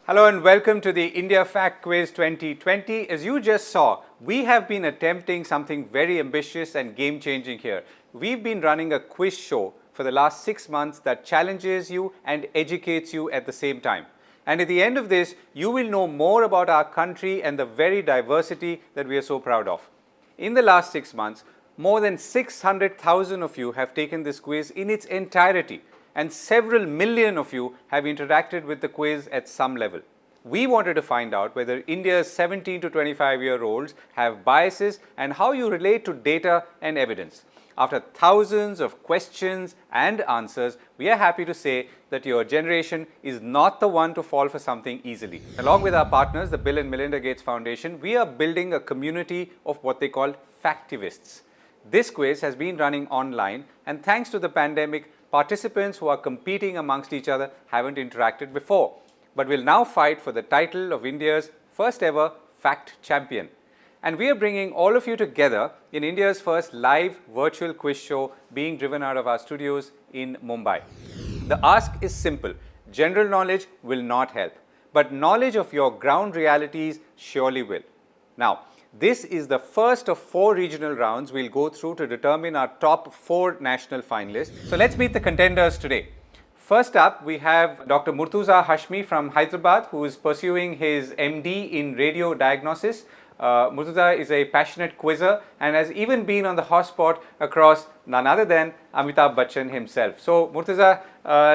Hello and welcome to the India Fact Quiz 2020. As you just saw, we have been attempting something very ambitious and game-changing here. We've been running a quiz show for the last 6 months that challenges you and educates you at the same time. And at the end of this, you will know more about our country and the very diversity that we are so proud of. In the last 6 months, more than 600,000 of you have taken this quiz in its entirety, and several million of you have interacted with the quiz at some level. We wanted to find out whether India's 17 to 25-year-olds have biases and how you relate to data and evidence. After thousands of questions and answers, we are happy to say that your generation is not the one to fall for something easily. Along with our partners, the Bill and Melinda Gates Foundation, we are building a community of what they call factivists. This quiz has been running online, and thanks to the pandemic, participants who are competing amongst each other haven't interacted before, but will now fight for the title of India's first ever Fact Champion. And we are bringing all of you together in India's first live virtual quiz show being driven out of our studios in Mumbai. The ask is simple. General knowledge will not help, but knowledge of your ground realities surely will. Now, this is the first of 4 regional rounds we'll go through to determine our top 4 national finalists. So let's meet the contenders today. First up, we have Dr. Murtuza Hashmi from Hyderabad, who is pursuing his MD in radio diagnosis. Murtuza is a passionate quizzer and has even been on the hotspot across none other than Amitabh Bachchan himself. So, Murtuza,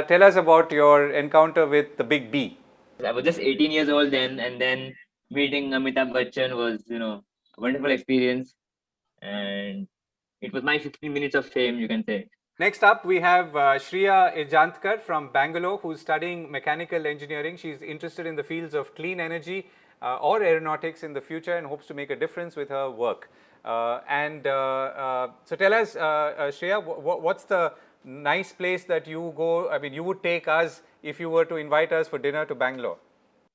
tell us about your encounter with the big B. I was just 18 years old then, and then meeting Amitabh Bachchan was, a wonderful experience, and it was my 15 minutes of fame, you can say. Next up, we have Shreya Ejantkar from Bangalore, who's studying mechanical engineering. She's interested in the fields of clean energy or aeronautics in the future and hopes to make a difference with her work. So tell us, Shreya, what's the nice place that you go? I mean, you would take us if you were to invite us for dinner to Bangalore.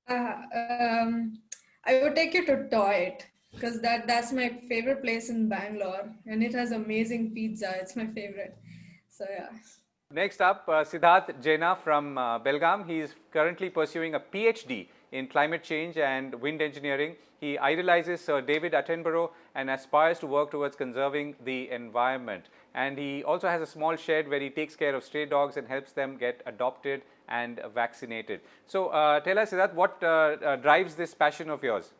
I would take you to Toit because that's my favorite place in Bangalore, and it has amazing pizza. It's my favorite. So yeah. Next up, Siddharth Jaina from Belgaum. He is currently pursuing a PhD in climate change and wind engineering. He idolizes Sir David Attenborough and aspires to work towards conserving the environment. And he also has a small shed where he takes care of stray dogs and helps them get adopted and vaccinated. So tell us, Siddharth, what drives this passion of yours?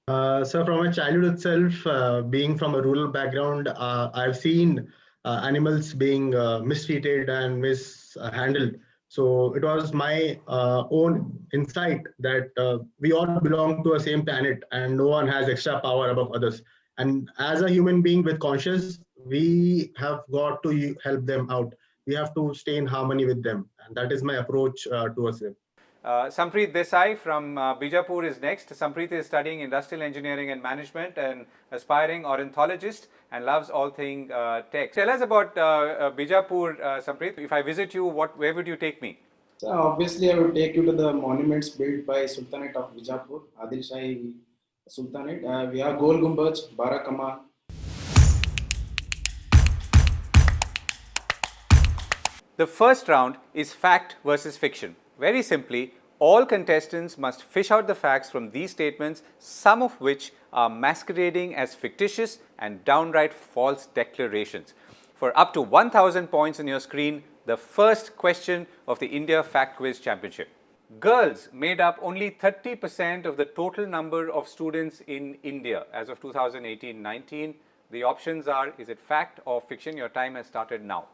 So from my childhood itself, being from a rural background, I've seen animals being mistreated and mishandled. So it was my own insight that we all belong to a same planet and no one has extra power above others. And as a human being with conscience, we have got to help them out. We have to stay in harmony with them. And that is my approach towards them. Sampreet Desai from Bijapur is next. Sampreet is studying industrial engineering and management and aspiring ornithologist and loves all things tech. Tell us about Bijapur, Sampreet. If I visit you, where would you take me? So obviously, I would take you to the monuments built by Sultanate of Bijapur, Adil Shahi Sultanate. We have Gol Gumbaj, Barakama. The first round is fact versus fiction. Very simply, all contestants must fish out the facts from these statements, some of which are masquerading as fictitious and downright false declarations. For up to 1,000 points on your screen, the first question of the India Fact Quiz Championship. Girls made up only 30% of the total number of students in India as of 2018-19. The options are, is it fact or fiction? Your time has started now.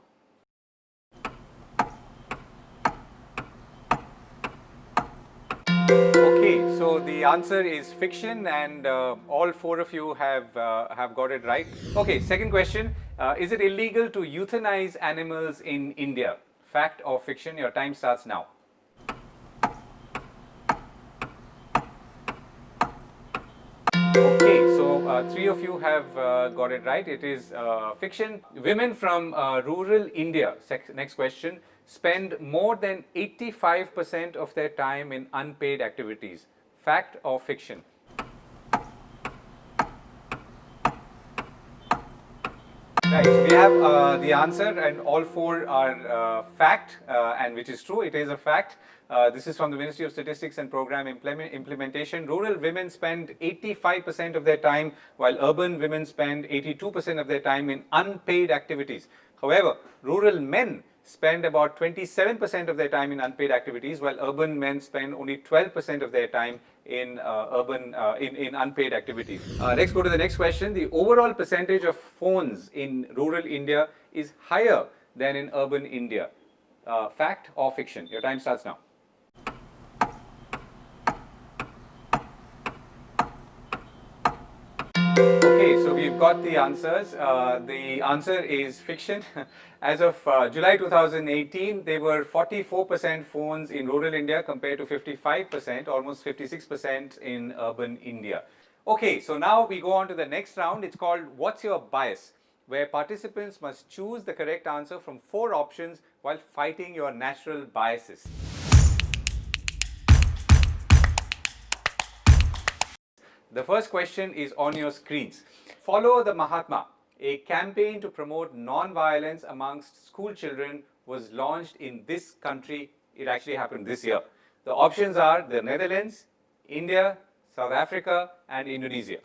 Okay, so the answer is fiction, and all 4 of you have got it right. Okay, second question: is it illegal to euthanize animals in India? Fact or fiction? Your time starts now. Okay, so 3 of you have got it right. It is fiction. Women from rural India. Next question. Spend more than 85% of their time in unpaid activities. Fact or fiction? Right, so we have the answer, and all four are fact, and which is true. It is a fact. This is from the Ministry of Statistics and Program Implementation. Rural women spend 85% of their time, while urban women spend 82% of their time in unpaid activities. However, rural men spend about 27% of their time in unpaid activities, while urban men spend only 12% of their time in in unpaid activities. Let's go to the next question. The overall percentage of phones in rural India is higher than in urban India. Fact or fiction? Your time starts now. Okay, so we've got the answers. The answer is fiction. As of July 2018, there were 44% phones in rural India compared to 55%, almost 56% in urban India. Okay, so now we go on to the next round. It's called What's Your Bias?, where participants must choose the correct answer from 4 options while fighting your natural biases. The first question is on your screens. Follow the Mahatma. A campaign to promote non-violence amongst school children was launched in this country. It actually happened this year. The options are the Netherlands, India, South Africa, and Indonesia.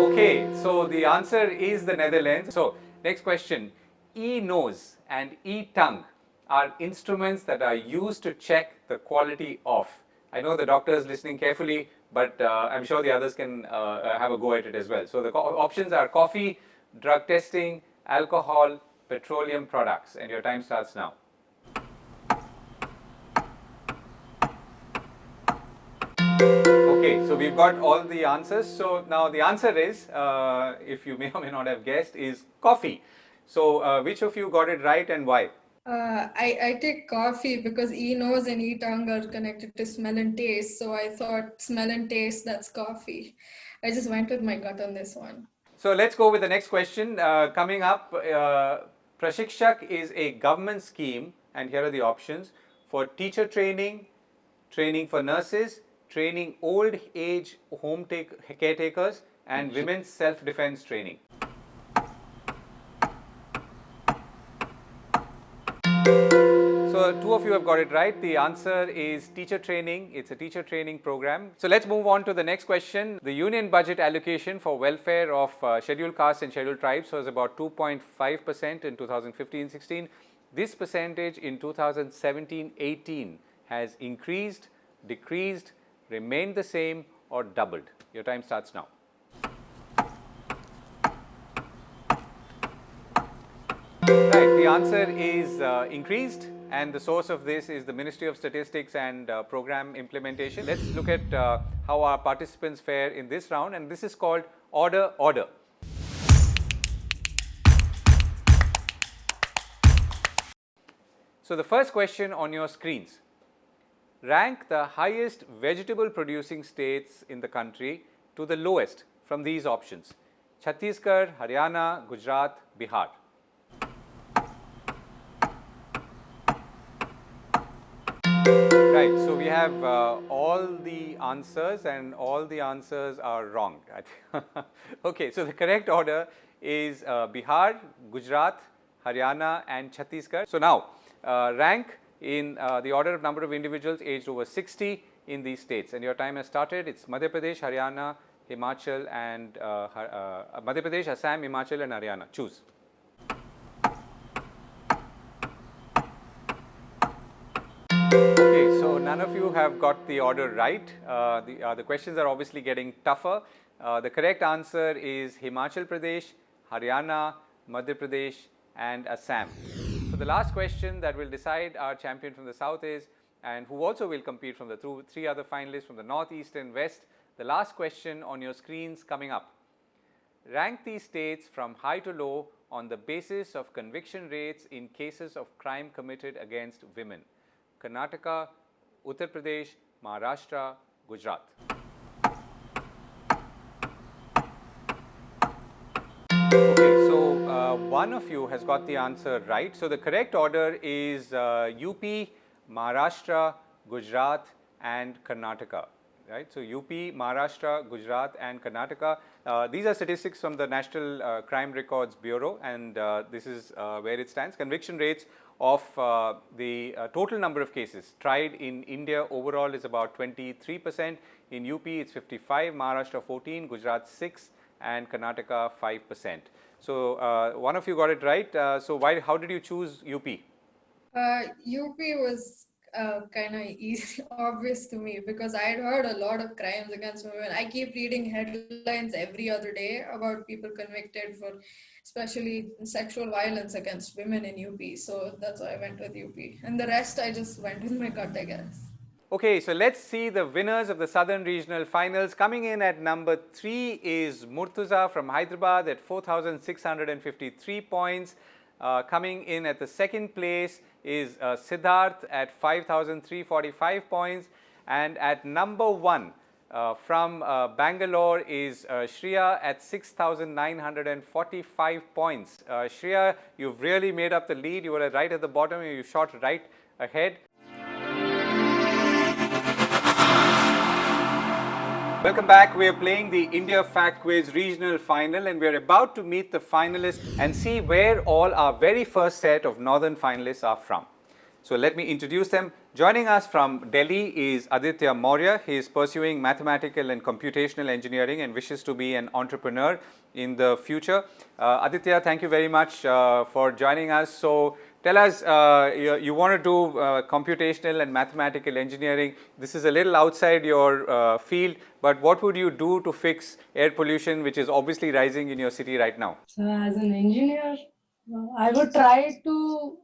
Okay, so the answer is the Netherlands. So, next question. E-nose and e-tongue are instruments that are used to check the quality of. I know the doctor is listening carefully, but I'm sure the others can have a go at it as well. So the options are coffee, drug testing, alcohol, petroleum products, and your time starts now. Okay, so we've got all the answers. So now the answer is, if you may or may not have guessed, is coffee. So which of you got it right and why? I take coffee because e-nose and e-tongue are connected to smell and taste. So I thought smell and taste, that's coffee. I just went with my gut on this one. So let's go with the next question. Coming up, Prashikshak is a government scheme, and here are the options: for teacher training, training for nurses, training old age home caretakers, and women's self-defense training. So 2 of you have got it right. The answer is teacher training. It's a teacher training program. So let's move on to the next question. The union budget allocation for welfare of scheduled castes and scheduled tribes was about 2.5% in 2015-16. This percentage in 2017-18 has increased, decreased, remained the same, or doubled. Your time starts now. Right, the answer is increased, and the source of this is the Ministry of Statistics and Program Implementation. Let's look at how our participants fare in this round, and this is called Order, Order. So the first question on your screens. Rank the highest vegetable producing states in the country to the lowest from these options: Chhattisgarh, Haryana, Gujarat, Bihar. Right, so we have all the answers, and all the answers are wrong. Okay, so the correct order is Bihar, Gujarat, Haryana, and Chhattisgarh. So now, rank in the order of number of individuals aged over 60 in these states, and your time has started. It's Madhya Pradesh, Haryana, Himachal, and Madhya Pradesh, Assam, Himachal, and Haryana. Choose. Okay, so none of you have got the order right. The questions are obviously getting tougher. The correct answer is Himachal Pradesh, Haryana, Madhya Pradesh, and Assam. So the last question that will decide our champion from the south is, and who also will compete from the 3 other finalists from the north, east, and west. The last question on your screens coming up. Rank these states from high to low on the basis of conviction rates in cases of crime committed against women: Karnataka, Uttar Pradesh, Maharashtra, Gujarat. Okay, so one of you has got the answer right. So the correct order is UP, Maharashtra, Gujarat, and Karnataka. right? So UP, Maharashtra, Gujarat and Karnataka. These are statistics from the National Crime Records Bureau, and this is where it stands. Conviction rates of the total number of cases tried in India overall is about 23%. In UP it's 55, Maharashtra 14, Gujarat 6 and Karnataka 5%. So one of you got it right. So how did you choose UP? UP was kind of easy, obvious to me because I had heard a lot of crimes against women. I keep reading headlines every other day about people convicted for especially sexual violence against women in UP. So that's why I went with UP. And the rest I just went with my gut, I guess. Okay, so let's see the winners of the Southern Regional Finals. Coming in at number 3 is Murtuza from Hyderabad at 4,653 points. Coming in at the second place is Siddharth at 5,345 points. And at number 1 from Bangalore is Shreya at 6,945 points. Shreya, you've really made up the lead. You were right at the bottom. You shot right ahead. Welcome back. We are playing the India Fact Quiz Regional Final and we are about to meet the finalists and see where all our very first set of northern finalists are from. So let me introduce them. Joining us from Delhi is Aditya Maurya. He is pursuing mathematical and computational engineering and wishes to be an entrepreneur in the future. Aditya, thank you very much for joining us. So tell us, you want to do computational and mathematical engineering. This is a little outside your field, but what would you do to fix air pollution, which is obviously rising in your city right now? So as an engineer, I would try to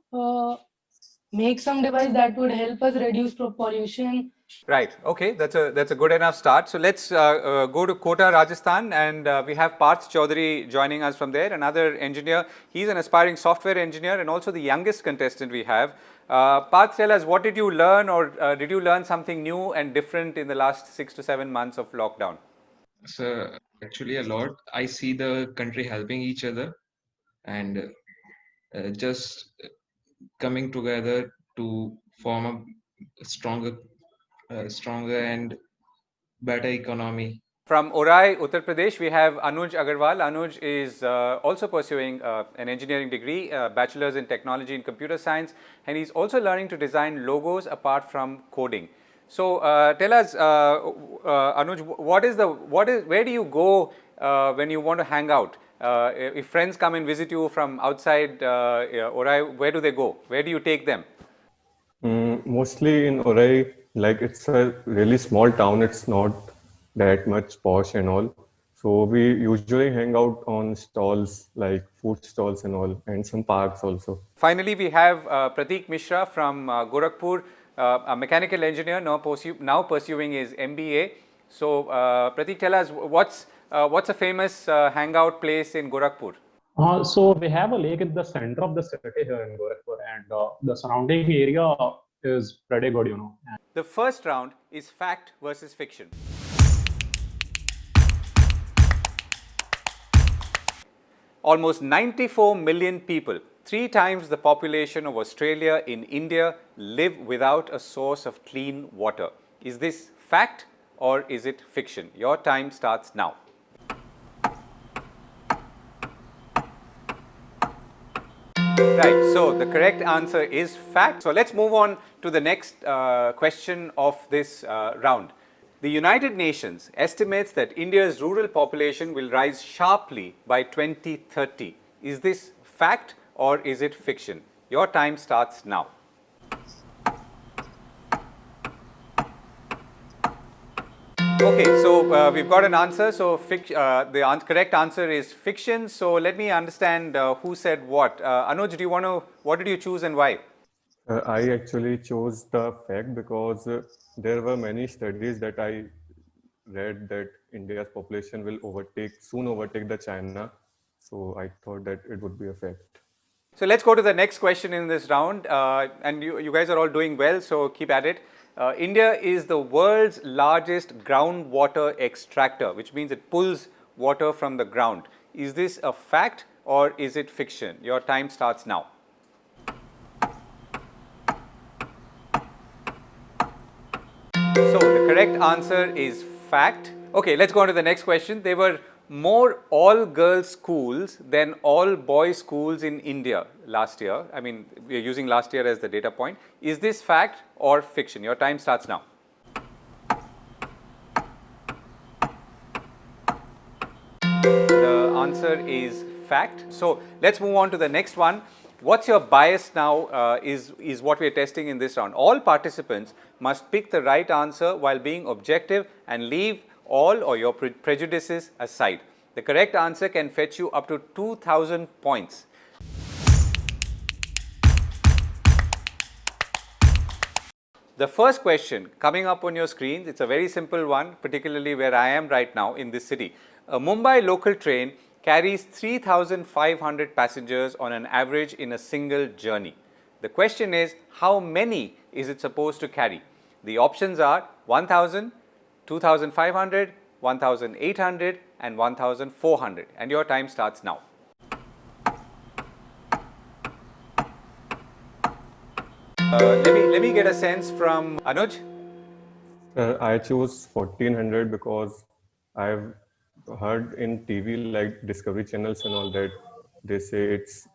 make some device that would help us reduce pollution. Right. Okay. That's a good enough start. So let's go to Kota, Rajasthan, and we have Parth Chaudhary joining us from there. Another engineer. He's an aspiring software engineer and also the youngest contestant we have. Parth, tell us, what did you learn, or did you learn something new and different in the last 6 to 7 months of lockdown? So actually a lot. I see the country helping each other and just coming together to form a stronger and better economy. From Orai, Uttar Pradesh, we have Anuj Agarwal. Anuj is also pursuing an engineering degree, bachelor's in technology and computer science, and he's also learning to design logos apart from coding. So tell us, Anuj, where do you go when you want to hang out? If friends come and visit you from outside Orai, where do they go? Where do you take them? Mostly in Orai, like it's a really small town. It's not that much posh and all. So we usually hang out on stalls like food stalls and all, and some parks also. Finally, we have Prateek Mishra from Gorakhpur, a mechanical engineer now pursuing his MBA. So Prateek, tell us what's a famous hangout place in Gorakhpur? So we have a lake at the center of the city here in Gorakhpur, and the surrounding area is pretty good, you know. The first round is fact versus fiction. Almost 94 million people, 3 times the population of Australia in India, live without a source of clean water. Is this fact or is it fiction? Your time starts now. Right, so the correct answer is fact. So let's move on to the next question of this round. The United Nations estimates that India's rural population will rise sharply by 2030. Is this fact or is it fiction? Your time starts now. Okay, so we've got an answer. So the correct answer is fiction. So let me understand who said what. Anuj, what did you choose and why? I actually chose the fact because there were many studies that I read that India's population will soon overtake the China. So I thought that it would be a fact. So let's go to the next question in this round. And you guys are all doing well, so keep at it. India is the world's largest groundwater extractor, which means it pulls water from the ground. Is this a fact or is it fiction? Your time starts now. So the correct correct answer is fact. Okay, let's go on to the next question. There were more all-girls schools than all-boys schools in India last year. I mean, we are using last year as the data point. Is this fact or fiction? Your time starts now. The answer is fact. So let's move on to the next one. What's your bias now is what we are testing in this round. All participants must pick the right answer while being objective and leave all or your prejudices aside. The correct answer can fetch you up to 2,000 points. The first question coming up on your screens, it's a very simple one, particularly where I am right now in this city. A Mumbai local train carries 3,500 passengers on an average in a single journey. The question is, how many is it supposed to carry? The options are 1,000, 2,500, 1,800 and 1,400, and your time starts now. Let me get a sense from Anuj. I choose 1400 because I've heard in TV like Discovery channels and all that they say it's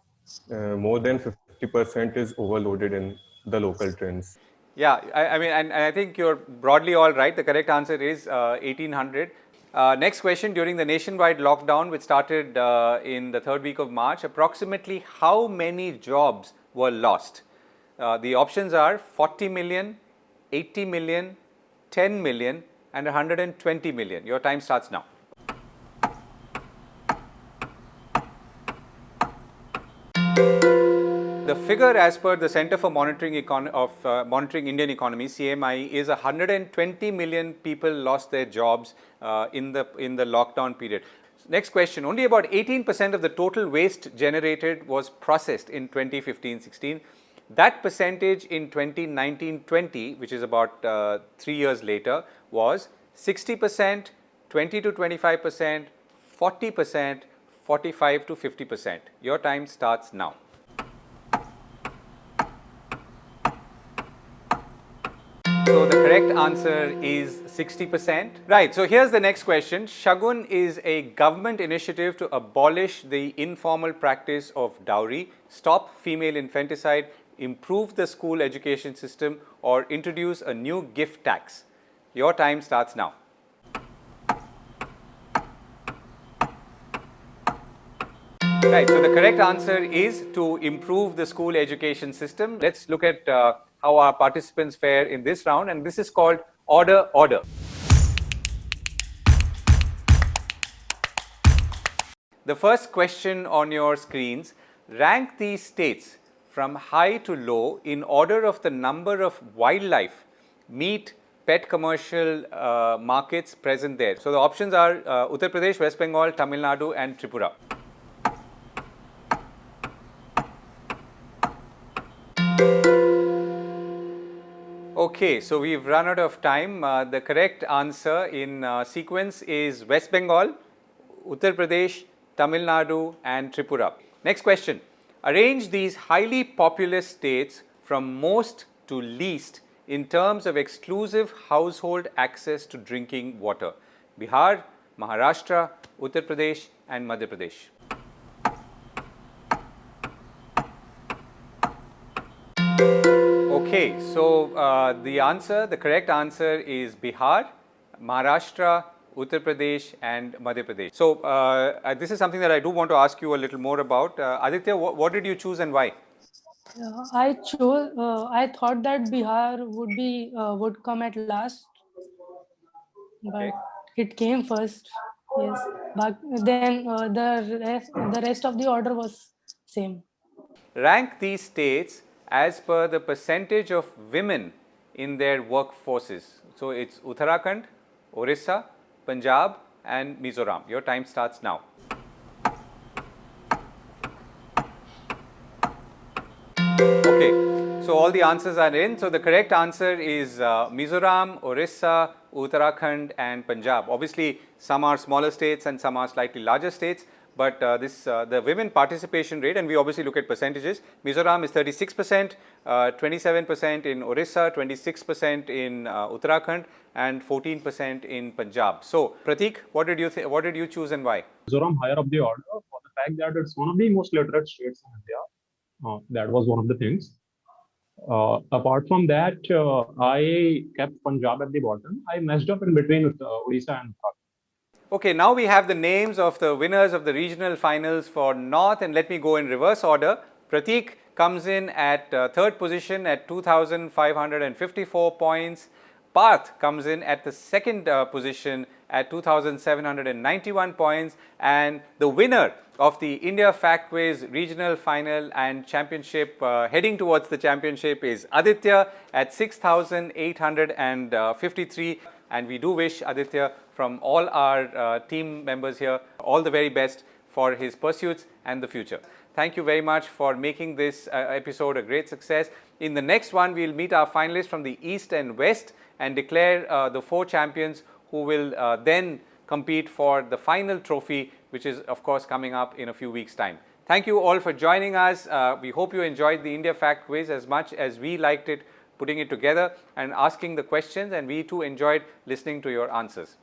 more than 50% is overloaded in the local trains. Yeah, I mean, and I think you're broadly all right. The correct answer is 1800. Next question, during the nationwide lockdown, which started in the third week of March, approximately how many jobs were lost? The options are 40 million, 80 million, 10 million and 120 million. Your time starts now. The figure as per the Center for Monitoring Indian Economy, CMI, is 120 million people lost their jobs in the lockdown period. Next question, only about 18% of the total waste generated was processed in 2015-16. That percentage in 2019-20, which is about 3 years later, was 60%, 20 to 25%, 40%, 45 to 50%. Your time starts now. So the correct answer is 60%. Right, so here's the next question. Shagun is a government initiative to abolish the informal practice of dowry, stop female infanticide, improve the school education system, or introduce a new gift tax. Your time starts now. Right, so the correct answer is to improve the school education system. Let's look at how our participants fare in this round, and this is called Order, Order. The first question on your screens, rank these states from high to low in order of the number of wildlife, meat, pet commercial markets present there. So the options are Uttar Pradesh, West Bengal, Tamil Nadu and Tripura. Okay, so we've run out of time. The correct answer in sequence is West Bengal, Uttar Pradesh, Tamil Nadu and Tripura. Next question. Arrange these highly populous states from most to least in terms of exclusive household access to drinking water. Bihar, Maharashtra, Uttar Pradesh and Madhya Pradesh. Okay, so the correct answer is Bihar, Maharashtra, Uttar Pradesh and Madhya Pradesh. So this is something that I do want to ask you a little more about. Aditya, what did you choose and why? I thought that Bihar would come at last, but it came first. Yes, but then the rest of the order was same. Rank these states as per the percentage of women in their workforces. So it's Uttarakhand, Orissa, Punjab and Mizoram. Your time starts now. Okay, so all the answers are in. So the correct answer is Mizoram, Orissa, Uttarakhand and Punjab. Obviously, some are smaller states and some are slightly larger states, but the women participation rate, and we obviously look at percentages. Mizoram is 36%, 27% in Orissa, 26% in Uttarakhand, and 14% in Punjab. So, Prateek, what did you choose and why? Mizoram higher up the order for the fact that it's one of the most literate states in India. That was one of the things. Apart from that, I kept Punjab at the bottom. I messed up in between Odisha and Uttarakhand. Okay, now we have the names of the winners of the regional finals for North, and let me go in reverse order. Prateek comes in at third position at 2,554 points. Parth comes in at the second position at 2,791 points, and the winner of the India Fact Quiz Regional Final and Championship, heading towards the championship, is Aditya at 6,853. And we do wish Aditya, from all our team members here, all the very best for his pursuits and the future. Thank you very much for making this episode a great success. In the next one, we'll meet our finalists from the East and West and declare the 4 champions who will then compete for the final trophy, which is of course coming up in a few weeks' time. Thank you all for joining us. We hope you enjoyed the India Fact Quiz as much as we liked it putting it together and asking the questions, and we too enjoyed listening to your answers.